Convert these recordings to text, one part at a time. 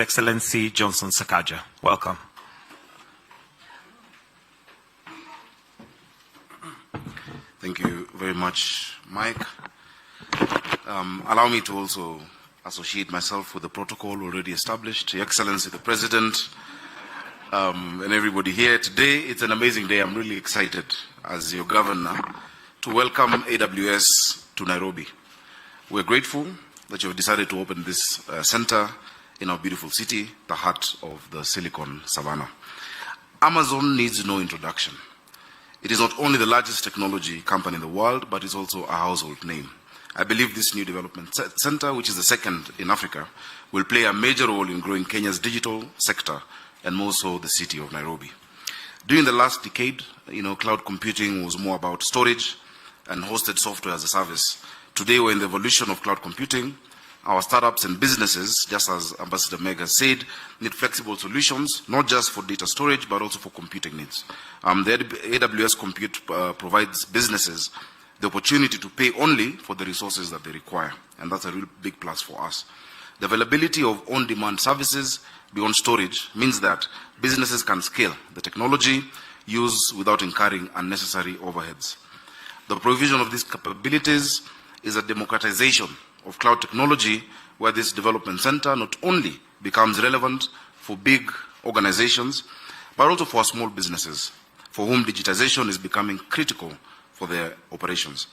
Excellency Johnson Sakaja. Welcome. Thank you very much, Mike. Allow me to also associate myself with the protocol already established. Your Excellency, the President, and everybody here. Today, it's an amazing day. I'm really excited as your governor to welcome AWS to Nairobi. We're grateful that you have decided to open this center in our beautiful city, the heart of the Silicon Savannah. Amazon needs no introduction. It is not only the largest technology company in the world, but it's also a household name. I believe this new development center, which is the second in Africa, will play a major role in growing Kenya's digital sector and more so the city of Nairobi. During the last decade, cloud computing was more about storage and hosted software as a service. Today, we're in the evolution of cloud computing. Our startups and businesses, just as Ambassador Meg has said, need flexible solutions, not just for data storage, but also for computing needs. The AWS Compute provides businesses the opportunity to pay only for the resources that they require, and that's a real big plus for us. The availability of on-demand services beyond storage means that businesses can scale the technology used without incurring unnecessary overheads. The provision of these capabilities is a democratization of cloud technology, where this development center not only becomes relevant for big organizations, but also for small businesses, for whom digitization is becoming critical for their operations.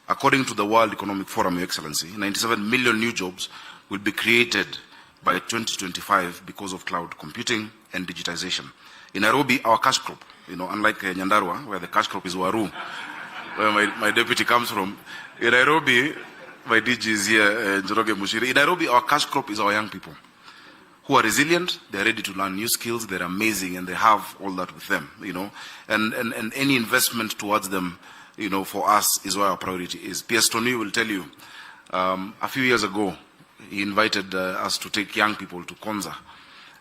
According to the World Economic Forum, Your Excellency, 97 million new jobs will be created by 2025 because of cloud computing and digitization. In Nairobi, our cash crop, unlike Nyandarua, where the cash crop is Waru, where my deputy comes from, in Nairobi, my DG is here, Njoroge Mushiri. In Nairobi, our cash crop is our young people who are resilient, they're ready to learn new skills, they're amazing, and they have all that with them, And any investment towards them, for us is where our priority is. PS Tony will tell you, a few years ago, he invited us to take young people to Konza.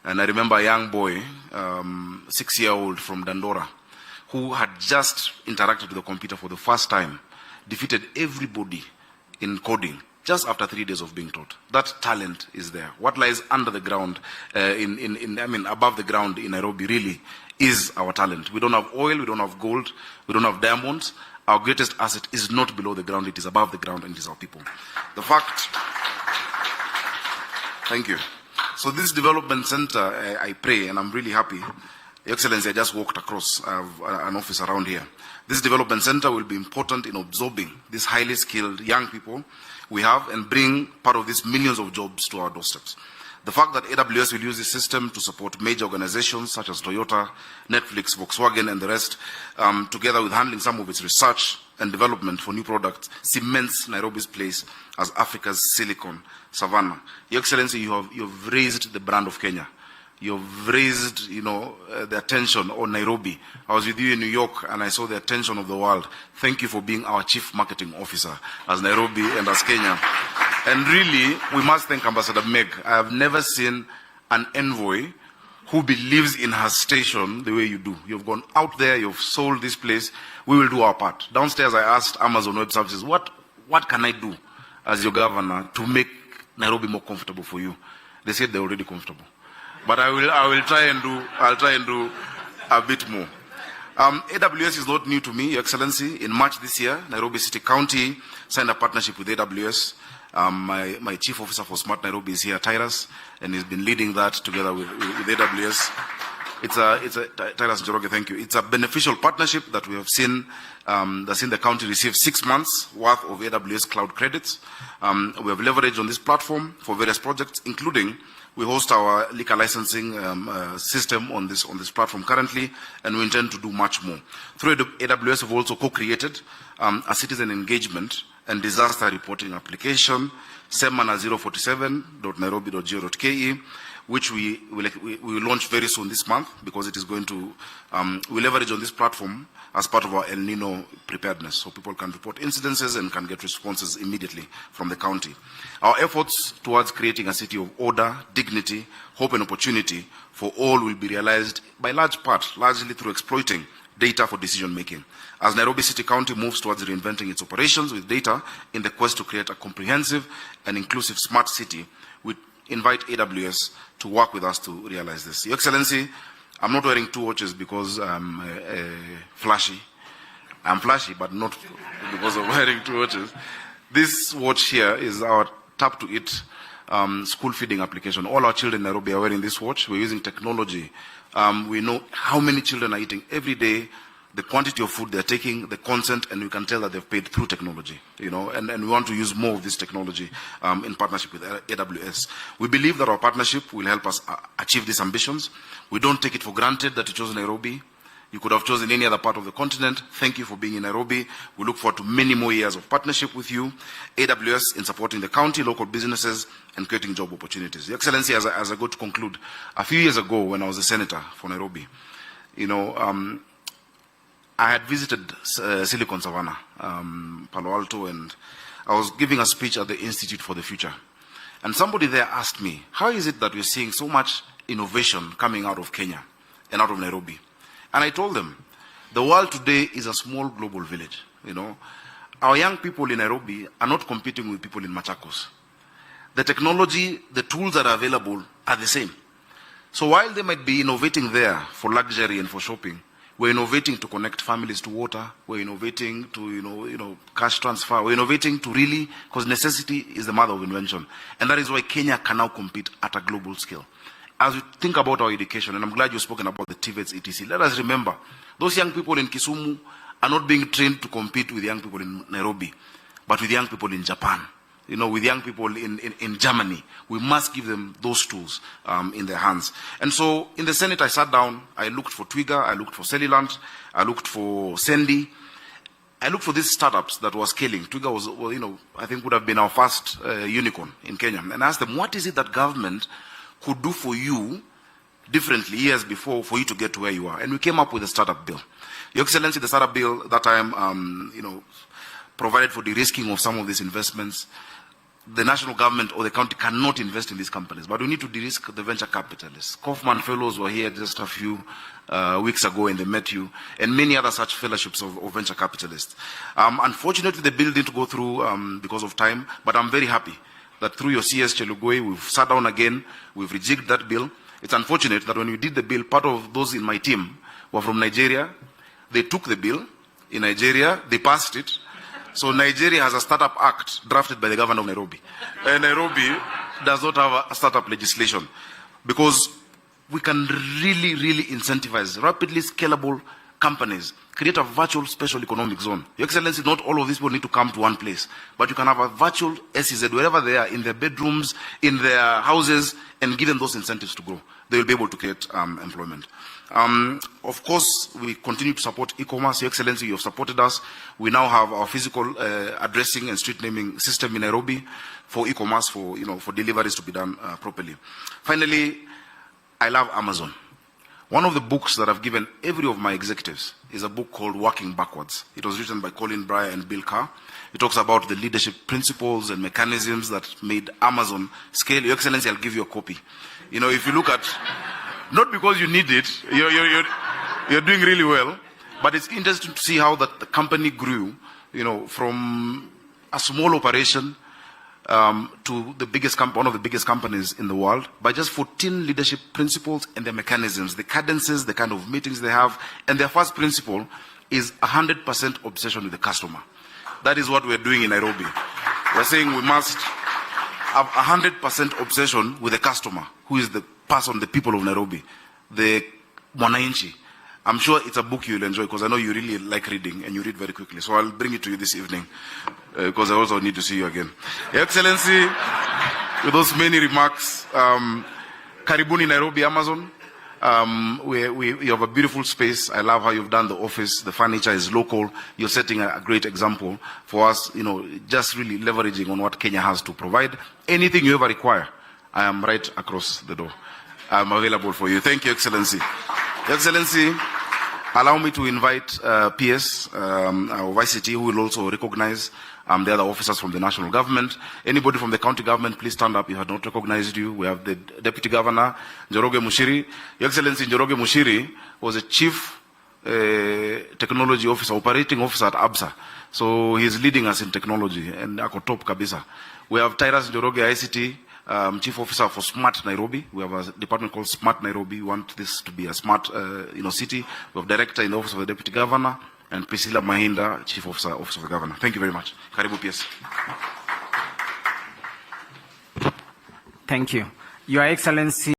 And I remember a young boy, 6-year-old from Dandora, who had just interacted with the computer for the first time, defeated everybody in coding just after 3 days of being taught. That talent is there. What lies under the ground, above the ground in Nairobi really is our talent. We don't have oil, we don't have gold, we don't have diamonds. Our greatest asset is not below the ground, it is above the ground, and it is our people. The fact, thank you. So this development center, I pray, and I'm really happy, Your Excellency, I just walked across an office around here. This development center will be important in absorbing these highly skilled young people we have and bring part of these millions of jobs to our doorsteps. The fact that AWS will use this system to support major organizations such as Toyota, Netflix, Volkswagen, and the rest, together with handling some of its research and development for new products, cements Nairobi's place as Africa's Silicon Savannah. Your Excellency, you've raised the brand of Kenya. You've raised, the attention on Nairobi. I was with you in New York and I saw the attention of the world. Thank you for being our chief marketing officer as Nairobi and as Kenya. And really, we must thank Ambassador Meg. I have never seen an envoy who believes in her station the way you do. You've gone out there, you've sold this place. We will do our part. Downstairs, I asked Amazon Web Services, what can I do as your governor to make Nairobi more comfortable for you? They said they're already comfortable. But I'll try and do a bit more. AWS is not new to me, Your Excellency. In March this year, Nairobi City County signed a partnership with AWS. My chief officer for Smart Nairobi is here, Tyrus, and he's been leading that together with AWS. Tyrus Njoroge, thank you. It's a beneficial partnership that we have seen, that's seen the county receive 6 months worth of AWS cloud credits. We have leveraged on this platform for various projects, including we host our liquor licensing system on this platform currently, and we intend to do much more. Through AWS, we've also co-created a citizen engagement and disaster reporting application, semana047.nairobi.go.ke, which we will launch very soon this month, because it is going to, we leverage on this platform as part of our El Nino preparedness, so people can report incidences and can get responses immediately from the county. Our efforts towards creating a city of order, dignity, hope and opportunity for all will be realized by largely through exploiting data for decision making. As Nairobi City County moves towards reinventing its operations with data in the quest to create a comprehensive and inclusive smart city, we invite AWS to work with us to realize this. Your Excellency, I'm not wearing 2 watches because I'm flashy. I'm flashy, but not because of wearing 2 watches. This watch here is our Tap to Eat school feeding application. All our children in Nairobi are wearing this watch. We're using technology. We know how many children are eating every day, the quantity of food they're taking, the consent, and we can tell that they've paid through technology, and we want to use more of this technology in partnership with AWS. We believe that our partnership will help us achieve these ambitions. We don't take it for granted that you chose Nairobi. You could have chosen any other part of the continent. Thank you for being in Nairobi. We look forward to many more years of partnership with you, AWS, in supporting the county, local businesses, and creating job opportunities. Your Excellency, as I go to conclude, a few years ago when I was a senator for Nairobi, I had visited Silicon Savannah, Palo Alto, and I was giving a speech at the Institute for the Future. And somebody there asked me, how is it that we're seeing so much innovation coming out of Kenya and out of Nairobi? And I told them, the world today is a small global village. Our young people in Nairobi are not competing with people in Machakos. The technology, the tools that are available are the same. So while they might be innovating there for luxury and for shopping, we're innovating to connect families to water. We're innovating to, cash transfer. We're innovating to really, because necessity is the mother of invention. And that is why Kenya can now compete at a global scale. As we think about our education, and I'm glad you've spoken about the TVETs, etc., let us remember, those young people in Kisumu are not being trained to compete with young people in Nairobi, but with young people in Japan, with young people in Germany. We must give them those tools in their hands. And so in the Senate, I sat down, I looked for Twiga, I looked for Cellulant, I looked for Sendi, I looked for these startups that were scaling. Twiga was, I think would have been our first unicorn in Kenya. And I asked them, what is it that government could do for you differently years before for you to get to where you are? And we came up with a startup bill. Your Excellency, the startup bill that time, provided for de-risking of some of these investments. The national government or the county cannot invest in these companies, but we need to de-risk the venture capitalists. Kaufman Fellows were here just a few weeks ago and they met you, and many other such fellowships of venture capitalists. Unfortunately, the bill didn't go through because of time, but I'm very happy that through your CS Chelugoi, we've sat down again, we've rejigged that bill. It's unfortunate that when we did the bill, part of those in my team were from Nigeria. They took the bill in Nigeria, they passed it. So Nigeria has a startup act drafted by the governor of Nairobi. And Nairobi does not have a startup legislation because we can really, really incentivize rapidly scalable companies, create a virtual special economic zone. Your Excellency, not all of these people need to come to one place, but you can have a virtual SEZ wherever they are, in their bedrooms, in their houses, and give them those incentives to grow. They will be able to create employment. Of course, we continue to support e-commerce. Your Excellency, you have supported us. We now have our physical addressing and street naming system in Nairobi for e-commerce, for deliveries to be done properly. Finally, I love Amazon. One of the books that I've given every of my executives is a book called Working Backwards. It was written by Colin Breyer and Bill Carr. It talks about the leadership principles and mechanisms that made Amazon scale. Your Excellency, I'll give you a copy. If you look at, not because you need it, you're doing really well, but it's interesting to see how that the company grew, from a small operation to the biggest one of the biggest companies in the world by just 14 leadership principles and their mechanisms, the cadences, the kind of meetings they have. And their first principle is 100% obsession with the customer. That is what we're doing in Nairobi. We're saying we must have 100% obsession with the customer, who is the person, the people of Nairobi, the Mwananchi. I'm sure it's a book you'll enjoy because I know you really like reading and you read very quickly. So I'll bring it to you this evening because I also need to see you again. Your Excellency, with those many remarks, Karibuni Nairobi, Amazon. You have a beautiful space. I love how you've done the office. The furniture is local. You're setting a great example for us, just really leveraging on what Kenya has to provide. Anything you ever require, I am right across the door. I'm available for you. Thank you, Excellency. Your Excellency, allow me to invite PS, our ICT, who will also recognize the other officers from the national government. Anybody from the county government, please stand up. You have not recognized you. We have the Deputy Governor, Njoroge Mushiri. Your Excellency, Njoroge Mushiri was a Chief Technology Officer, Operating Officer at ABSA. So he's leading us in technology, and ako top kabisa. We have Tyrus Njoroge, ICT, Chief Officer for Smart Nairobi. We have a department called Smart Nairobi. We want this to be a smart city. We have Director in the Office of the Deputy Governor, and Priscilla Mahinda, Chief Officer, Office of the Governor. Thank you very much. Karibu PS. Thank you. Your Excellency.